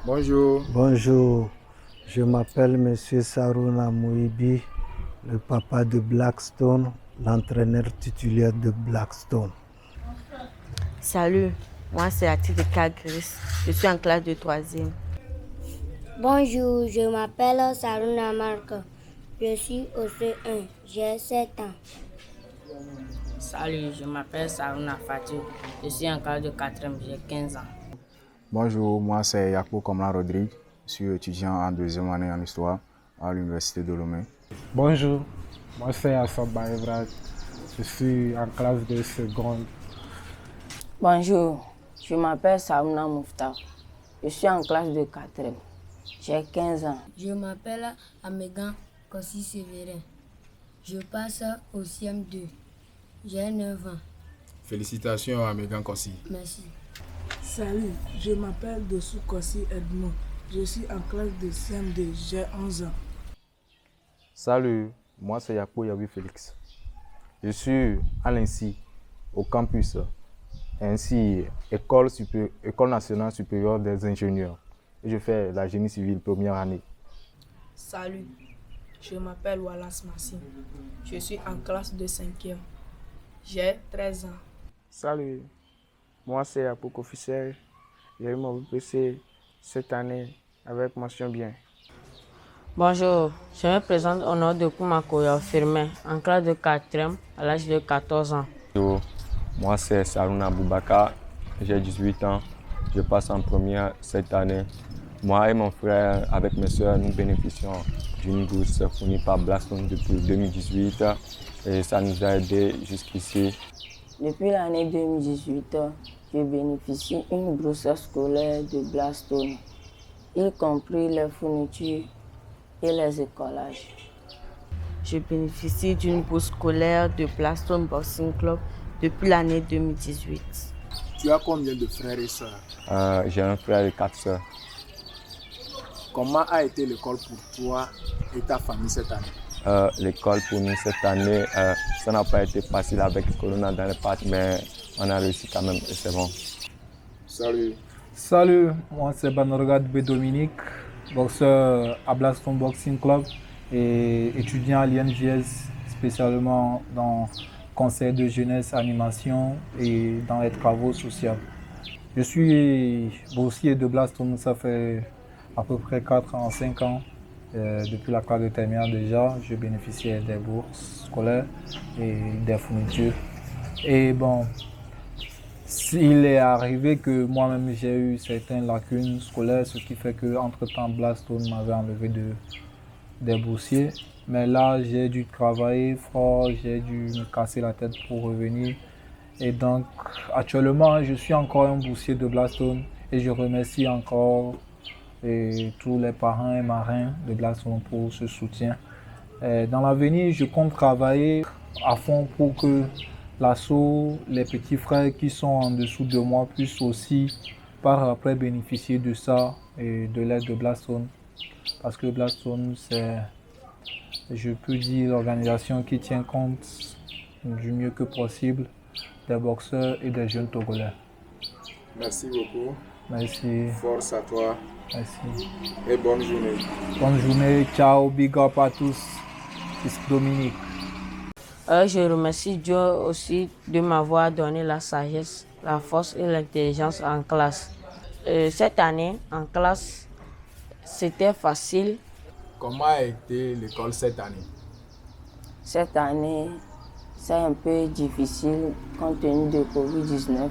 Bonjour. Bonjour, je m'appelle Monsieur Sarouna Mouibi, le papa de Blackstone, l'entraîneur titulaire de Blackstone. Salut, moi c'est Atide Kagris, je suis en classe de 3e. Bonjour, je m'appelle Saruna Marc, je suis au C1, j'ai 7 ans. Salut, je m'appelle Saruna Fatih, je suis en classe de 4e, j'ai 15 ans. Bonjour, moi c'est Yapo Komla Rodrigue, je suis étudiant en 2e année en histoire à l'université de Lomé. Bonjour, moi c'est Assad Baevrat, je suis en classe de seconde. Bonjour, je m'appelle Saruna Mouftar, je suis en classe de 4e, j'ai 15 ans. Je m'appelle Amégan Kossi Sévérin, je passe au CM2, j'ai 9 ans. Félicitations à Megan Kossi. Merci. Salut, je m'appelle Dossou Kossi Edmond. Je suis en classe de CM2, j'ai 11 ans. Salut, moi c'est Yapo Yabi Félix. Je suis à l'INSI, au campus, ainsi École nationale supérieure des ingénieurs. Et je fais la génie civile première année. Salut, je m'appelle Wallace Massi. Je suis en classe de 5e. J'ai 13 ans. Salut, moi c'est Yapo Officiel. J'ai eu mon BPC cette année avec mention bien. Bonjour, je me présente au nom de Kumakoya Firmin, en classe de 4e à l'âge de 14 ans. Bonjour, moi c'est Saruna Boubaka, j'ai 18 ans, je passe en première cette année. Moi et mon frère, avec mes soeurs, nous bénéficions d'une bourse fournie par Blackstone depuis 2018 et ça nous a aidés jusqu'ici. Depuis l'année 2018, je bénéficie d'une bourse scolaire de Blackstone, y compris les fournitures et les écolages. Je bénéficie d'une bourse scolaire de Blackstone Boxing Club depuis l'année 2018. Tu as combien de frères et sœurs? J'ai un frère et 4 sœurs. Comment a été l'école pour toi et ta famille cette année? L'école pour nous cette année, ça n'a pas été facile avec le corona dans les pattes, mais on a réussi quand même et c'est bon. Salut. Salut, moi c'est Banorgad B. Dominique, boxeur à Blackstone Boxing Club et étudiant à l'INJS spécialement dans le conseil de jeunesse, animation et dans les travaux sociaux. Je suis boursier de Blackstone, ça fait à peu près 4 ans, 5 ans. Depuis la classe de terminale déjà, je bénéficiais des bourses scolaires et des fournitures. Et bon, il est arrivé que moi-même j'ai eu certaines lacunes scolaires, ce qui fait qu'entre-temps Blackstone m'avait enlevé des boursiers. Mais là, j'ai dû travailler fort, j'ai dû me casser la tête pour revenir. Et donc, actuellement, je suis encore un boursier de Blackstone et je remercie encore tous les parents et marraines de Blackstone pour ce soutien. Dans l'avenir, je compte travailler à fond pour que l'assaut, les petits frères qui sont en dessous de moi puissent aussi par après bénéficier de ça et de l'aide de Blackstone. Parce que Blackstone, c'est, je peux dire, l'organisation qui tient compte du mieux que possible des boxeurs et des jeunes Togolais. Merci beaucoup. Merci. Force à toi. Merci. Et bonne journée. Bonne journée. Ciao. Big up à tous. C'est Dominique. Je remercie Dieu aussi de m'avoir donné la sagesse, la force et l'intelligence en classe. Cette année, en classe, c'était facile. Comment a été l'école cette année? Cette année, c'est un peu difficile compte tenu de Covid-19,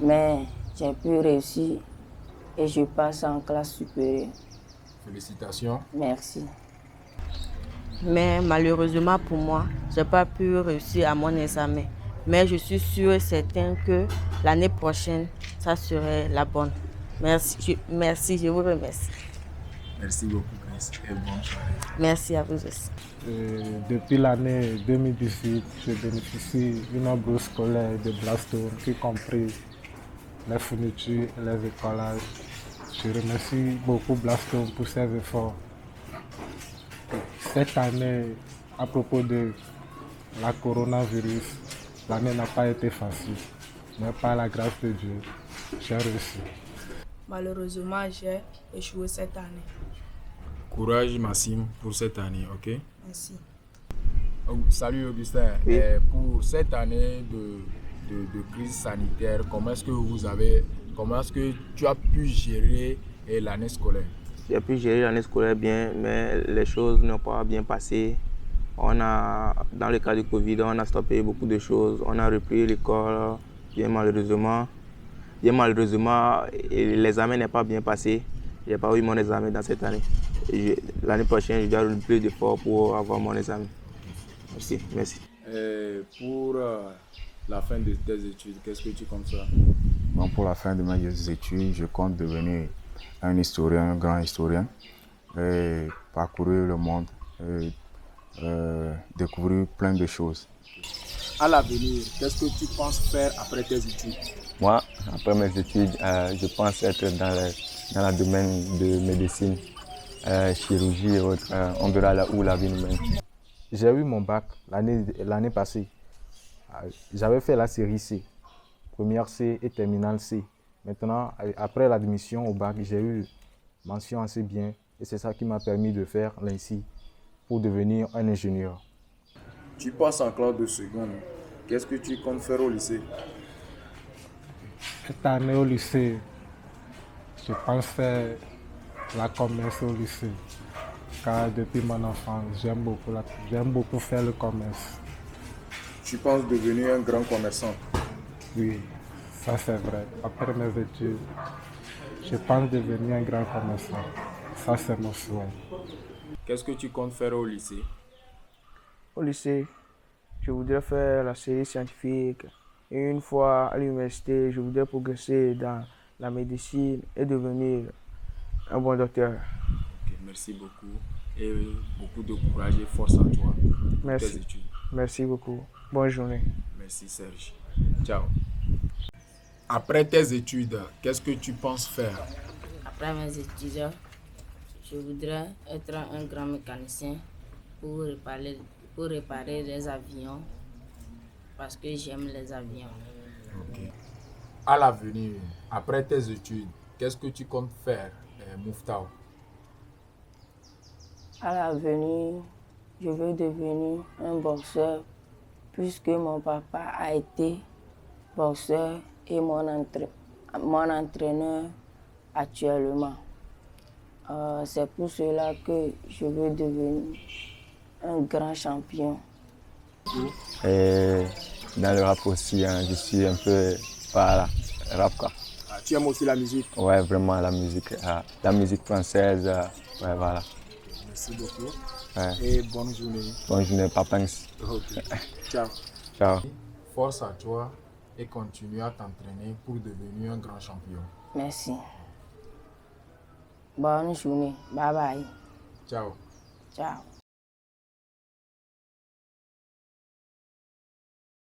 mais j'ai pu réussir et je passe en classe supérieure. Félicitations. Merci. Mais malheureusement pour moi, je n'ai pas pu réussir à mon examen. Mais je suis sûre et certain que l'année prochaine, ça serait la bonne. Merci, je vous remercie. Merci beaucoup, Chris, et bonne soirée. Merci à vous aussi. Depuis l'année 2018, je bénéficie d'une bourse scolaire de Blackstone, y compris les fournitures et les écolages. Je remercie beaucoup Blackstone pour ses efforts. Cette année, à propos de la coronavirus, l'année n'a pas été facile, mais par la grâce de Dieu, j'ai réussi. Malheureusement, j'ai échoué cette année. Courage Maxime pour cette année, ok? Merci. Salut Augustin. Oui. Pour cette année de crise sanitaire, comment est-ce que tu as pu gérer l'année scolaire? J'ai pu gérer l'année scolaire bien, mais les choses n'ont pas bien passé. Dans le cas du Covid, on a stoppé beaucoup de choses. On a repris l'école, bien malheureusement. L'examen n'est pas bien passé. Je n'ai pas eu mon examen dans cette année. L'année prochaine, je dois faire plus d'efforts pour avoir mon examen. Ok, merci. Pour la fin de tes études, qu'est-ce que tu comptes faire? Bon, pour la fin de mes études, je compte devenir un historien, un grand historien, et parcourir le monde, et, découvrir plein de choses. À l'avenir, qu'est-ce que tu penses faire après tes études? Moi, après mes études, je pense être dans le domaine de médecine, chirurgie et autres. On verra là où la vie nous mène. J'ai eu mon bac l'année passée. J'avais fait la série C, première C et terminale C. Maintenant, après l'admission au bac, j'ai eu mention assez bien et c'est ça qui m'a permis de faire l'INSI pour devenir un ingénieur. Tu passes en classe de seconde. Qu'est-ce que tu comptes faire au lycée? Cette année au lycée, je pense faire la commerce au lycée. Car depuis mon enfance, j'aime beaucoup faire le commerce. Tu penses devenir un grand commerçant? Oui, ça c'est vrai. Après mes études, je pense devenir un grand commerçant. Ça c'est mon souhait. Qu'est-ce que tu comptes faire au lycée? Au lycée, je voudrais faire la série scientifique. Et une fois à l'université, je voudrais progresser dans la médecine et devenir un bon docteur. Okay, merci beaucoup. Et beaucoup de courage et force à toi pour Merci. tes études. Merci beaucoup. Bonne journée. Merci Serge. Ciao. Après tes études, qu'est-ce que tu penses faire? Après mes études, je voudrais être un grand mécanicien pour réparer les avions parce que j'aime les avions. Okay. À l'avenir, après tes études, qu'est-ce que tu comptes faire, Mouftao? À l'avenir, je veux devenir un boxeur puisque mon papa a été boxeur et mon entraîneur actuellement. C'est pour cela que je veux devenir un grand champion. Et dans le rap aussi, hein, je suis un peu voilà, rap quoi. Ah, tu aimes aussi la musique? Ouais, vraiment la musique française, ouais, voilà. Merci beaucoup. Ouais. Et bonne journée. Bonne journée, papa. Okay. Ciao. Ciao. Force à toi et continue à t'entraîner pour devenir un grand champion. Merci. Bonne journée. Bye bye. Ciao. Ciao.